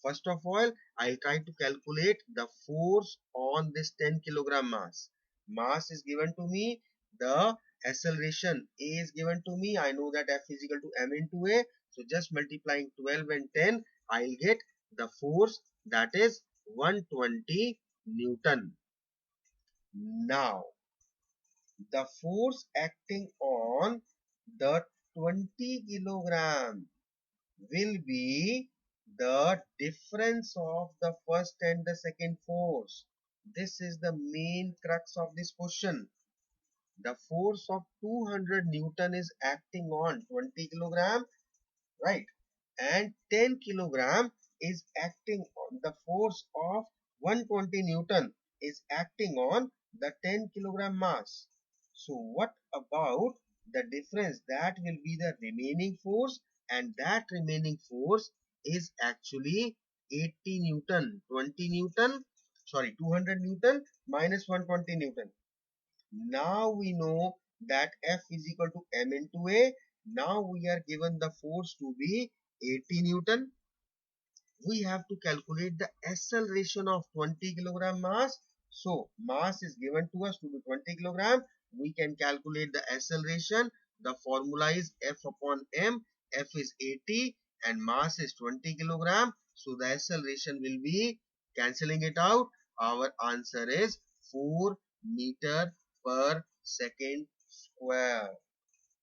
First of all, I'll try to calculate the force on this 10 kilogram mass. Mass is given to me. The acceleration A is given to me. I know that F is equal to m into A. So just multiplying 12 and 10, I'll get the force, that is 120 Newton. Now, the force acting on the 20 kilogram will be the difference of the first and the second force. This is the main crux of this question. The force of 200 Newton is acting on 20 kilogram, right? And 10 kilogram is acting on the force of 120 Newton is acting on the 10 kilogram mass. So what about the difference? That will be the remaining force, and that remaining force is actually 80 Newton. 20 Newton, sorry, 200 Newton minus 120 Newton. Now we know that F is equal to m into A. Now we are given the force to be 80 Newton. We have to calculate the acceleration of 20 kilogram mass. So mass is given to us to be 20 kilogram. We can calculate the acceleration. The formula is F upon m. F is 80 and mass is 20 kilogram. So the acceleration will be, cancelling it out, our answer is 4 meter per second square.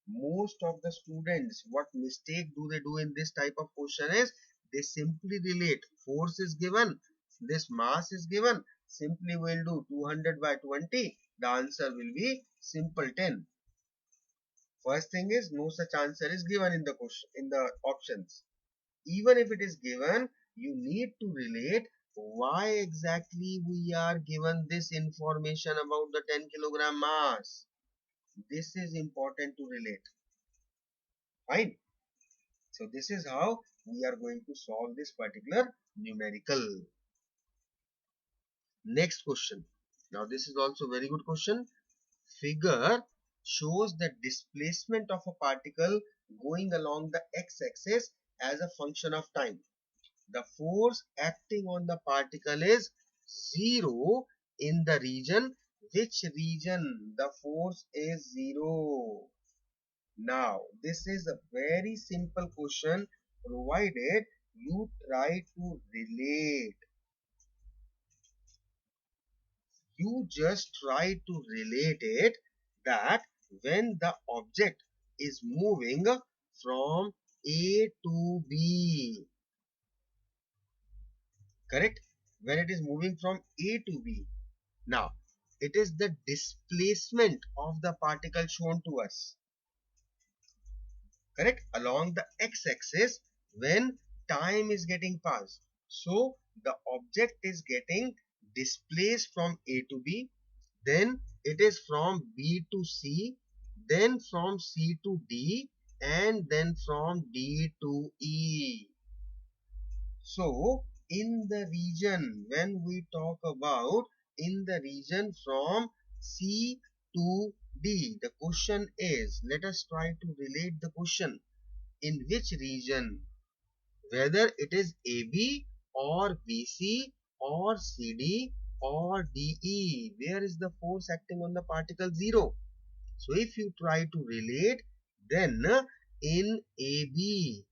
Most of the students, what mistake do they do in this type of question is, they simply relate. Force is given, this mass is given, simply will do 200 by 20. The answer will be simple 10. First thing is, no such answer is given in the question, in the options. Even if it is given, you need to relate why exactly we are given this information about the 10 kilogram mass. This is important to relate. Fine. So this is how we are going to solve this particular numerical. Next question. Now this is also very good question. Figure shows the displacement of a particle going along the x-axis as a function of time. The force acting on the particle is 0 in the region. Which region the force is 0? Now, this is a very simple question, provided you try to relate. You just try to relate it, that when the object is moving from A to B, correct? When it is moving from A to B. Now, it is the displacement of the particle shown to us, correct, along the x-axis when time is getting passed. So the object is getting displaced from A to B, then it is from B to C, then from C to D, and then from D to E. So in the region, when we talk about in the region from C to D, the question is, let us try to relate the question. In which region, whether it is AB or BC or CD or DE, where is the force acting on the particle? 0. So if you try to relate, then in AB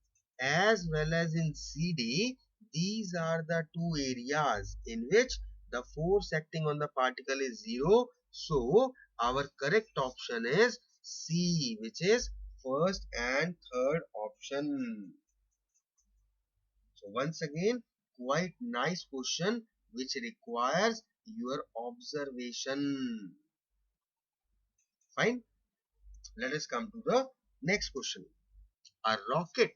as well as in CD, these are the two areas in which the force acting on the particle is 0. So our correct option is C, which is first and third option. So once again, quite nice question which requires your observation. Fine. Let us come to the next question. A rocket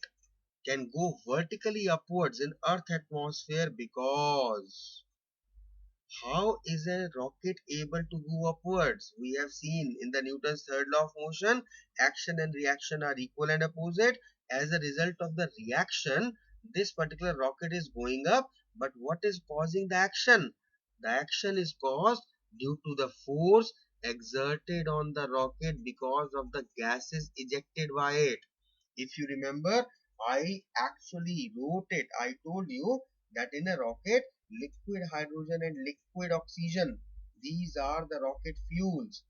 can go vertically upwards in Earth atmosphere because, how is a rocket able to go upwards? We have seen in the Newton's third law of motion, action and reaction are equal and opposite. As a result of the reaction, this particular rocket is going up. But what is causing the action? The action is caused due to the force exerted on the rocket because of the gases ejected by it. If you remember, I actually wrote it. I told you that in a rocket, liquid hydrogen and liquid oxygen, these are the rocket fuels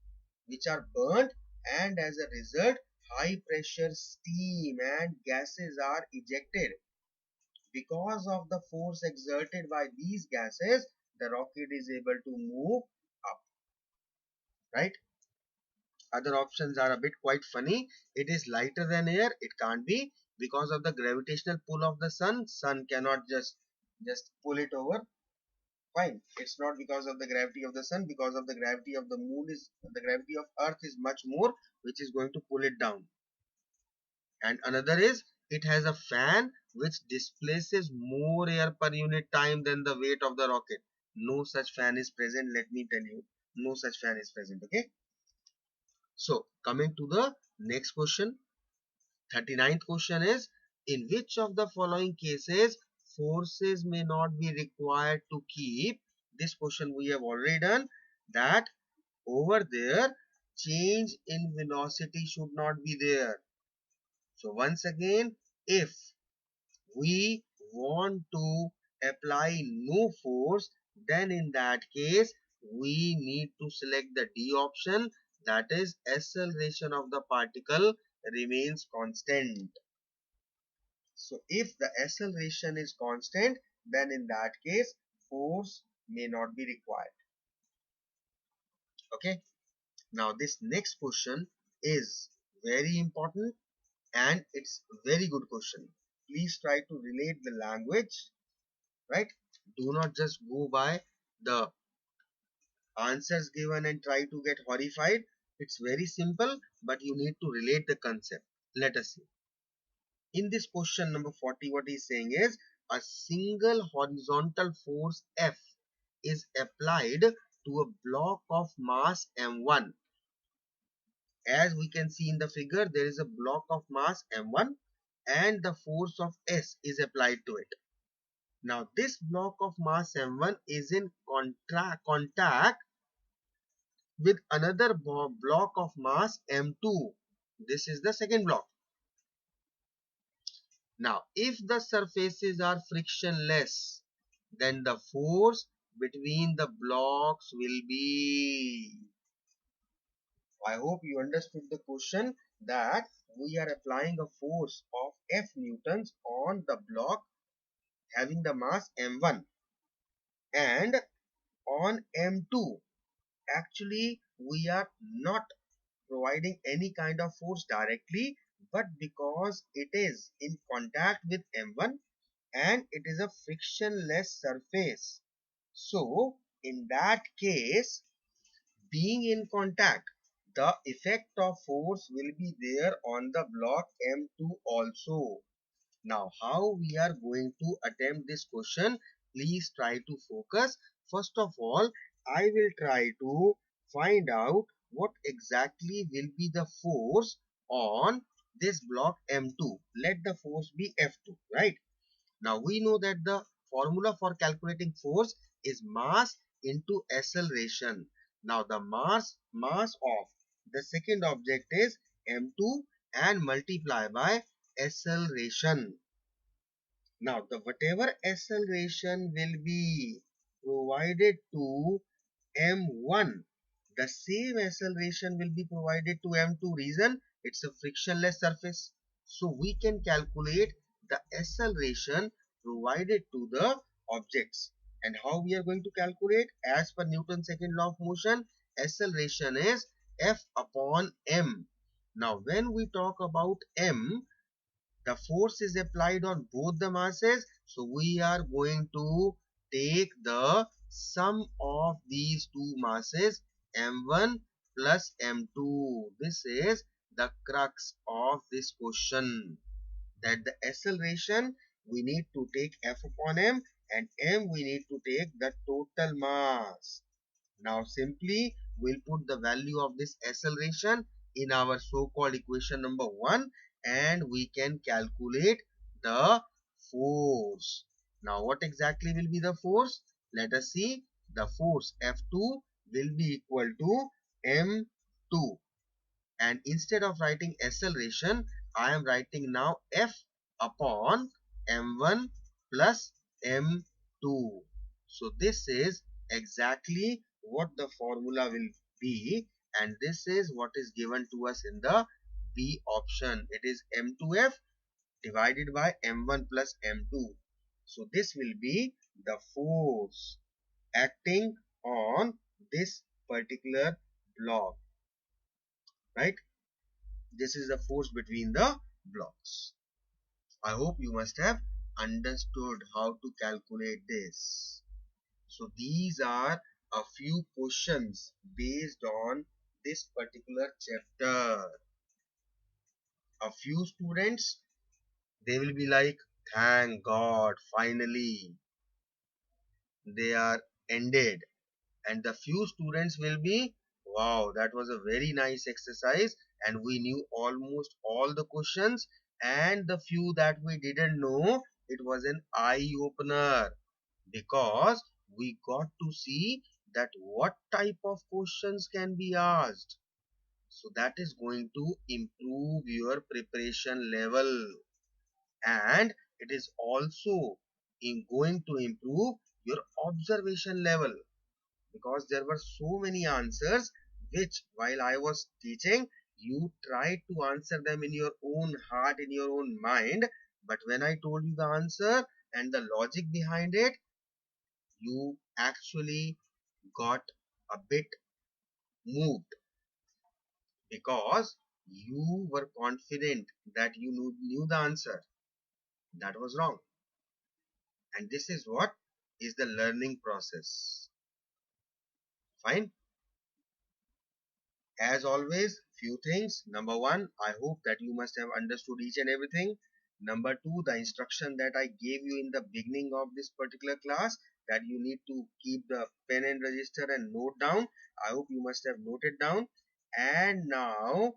which are burnt, and as a result, high pressure steam and gases are ejected. Because of the force exerted by these gases, the rocket is able to move up, right? Other options are a bit quite funny. It is lighter than air. It can't be, because of the gravitational pull of the sun. Sun cannot just pull it over. Fine. It's not because of the gravity of the sun. Because of the gravity of the moon is the gravity of Earth is much more, which is going to pull it down. And another is, it has a fan which displaces more air per unit time than the weight of the rocket. No such fan is present. Let me tell you, no such fan is present. Okay. So coming to the next question, 39th question is, in which of the following cases forces may not be required to keep? This question we have already done, that over there change in velocity should not be there. So once again, if we want to apply no force, then in that case we need to select the D option, that is acceleration of the particle remains constant. So if the acceleration is constant, then in that case force may not be required. Okay. Now this next question is very important and it's very good question. Please try to relate the language, right? Do not just go by the answers given and try to get horrified. It's very simple, but you need to relate the concept. Let us see. In this question number 40, what he's saying is, a single horizontal force F is applied to a block of mass m1. As we can see in the figure, there is a block of mass m1 and the force of S is applied to it. Now this block of mass m1 is in contact with another block of mass m2. This is the second block. Now if the surfaces are frictionless, then the force between the blocks will be, I hope you understood the question, that we are applying a force of F newtons on the block having the mass m1 and on m2. Actually we are not providing any kind of force directly, but because it is in contact with m1 and it is a frictionless surface, so in that case, being in contact, the effect of force will be there on the block m2 also. Now how we are going to attempt this question, please try to focus. First of all, I will try to find out what exactly will be the force on this block m2. Let the force be f2, right? Now we know that the formula for calculating force is mass into acceleration. Now the mass of the second object is m2 and multiply by acceleration. Now the whatever acceleration will be provided to m1, the same acceleration will be provided to m2. Reason, it's a frictionless surface. So we can calculate the acceleration provided to the objects. And how we are going to calculate? As per Newton's second law of motion, acceleration is F upon m. Now when we talk about m, the force is applied on both the masses, so we are going to take the sum of these two masses, m1 plus m2. This is the crux of this question, that the acceleration we need to take F upon m and m we need to take the total mass. Now simply we'll put the value of this acceleration in our so-called equation number 1 and we can calculate the force. Now what exactly will be the force? Let us see. The force F2 will be equal to m2, and instead of writing acceleration, I am writing now F upon m1 plus m2. So this is exactly what the formula will be, and this is what is given to us in the B option. It is m2F divided by m1 plus m2. So this will be the force acting on this particular block, right? This is the force between the blocks. I hope you must have understood how to calculate this. So these are a few questions based on this particular chapter. A few students, they will be like, thank God, finally they are ended. And the few students will be, wow, that was a very nice exercise and we knew almost all the questions, and the few that we didn't know, it was an eye opener because we got to see that what type of questions can be asked. So that is going to improve your preparation level, and it is also going to improve your observation level, because there were so many answers which, while I was teaching, you tried to answer them in your own heart, in your own mind. But when I told you the answer and the logic behind it, you actually got a bit moved because you were confident that you knew the answer. That was wrong. And this is what is the learning process. Fine. As always, few things. Number one, I hope that you must have understood each and everything. Number two, the instruction that I gave you in the beginning of this particular class, that you need to keep the pen and register and note down. I hope you must have noted down. And now,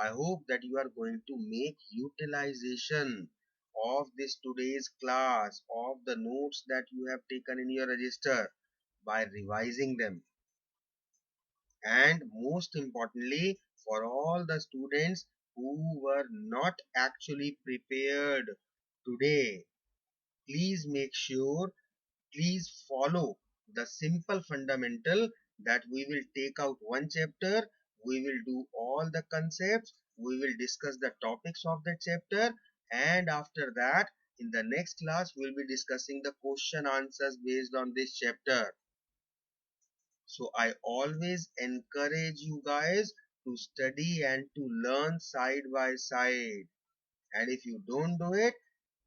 I hope that you are going to make utilization of this today's class, of the notes that you have taken in your register by revising them. And most importantly, for all the students who were not actually prepared today, please make sure, please follow the simple fundamental that we will take out one chapter, we will do all the concepts, we will discuss the topics of that chapter, and after that, in the next class, we'll be discussing the question answers based on this chapter. So I always encourage you guys to study and to learn side by side. And if you don't do it,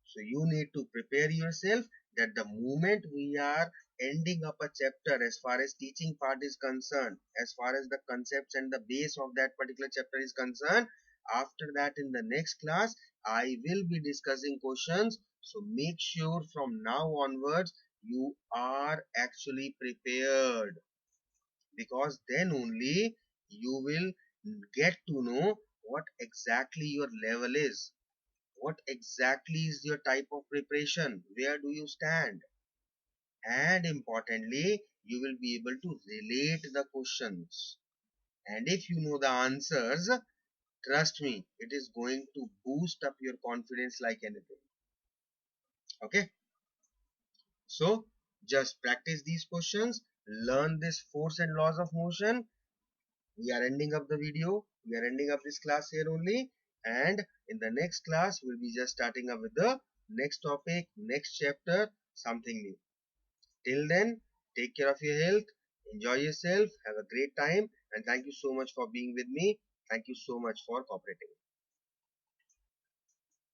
so you need to prepare yourself that the moment we are ending up a chapter, as far as teaching part is concerned, as far as the concepts and the base of that particular chapter is concerned, after that in the next class, I will be discussing questions. So make sure from now onwards, you are actually prepared, because then only you will get to know what exactly your level is, what exactly is your type of preparation, where do you stand, and importantly, you will be able to relate the questions. And if you know the answers, trust me, it is going to boost up your confidence like anything. Okay, so just practice these questions, learn this force and laws of motion. We are ending up the video, we are ending up this class here only, and in the next class we'll be just starting up with the next topic, next chapter, something new. Till then, take care of your health, enjoy yourself, have a great time, and thank you so much for being with me. Thank you so much for cooperating.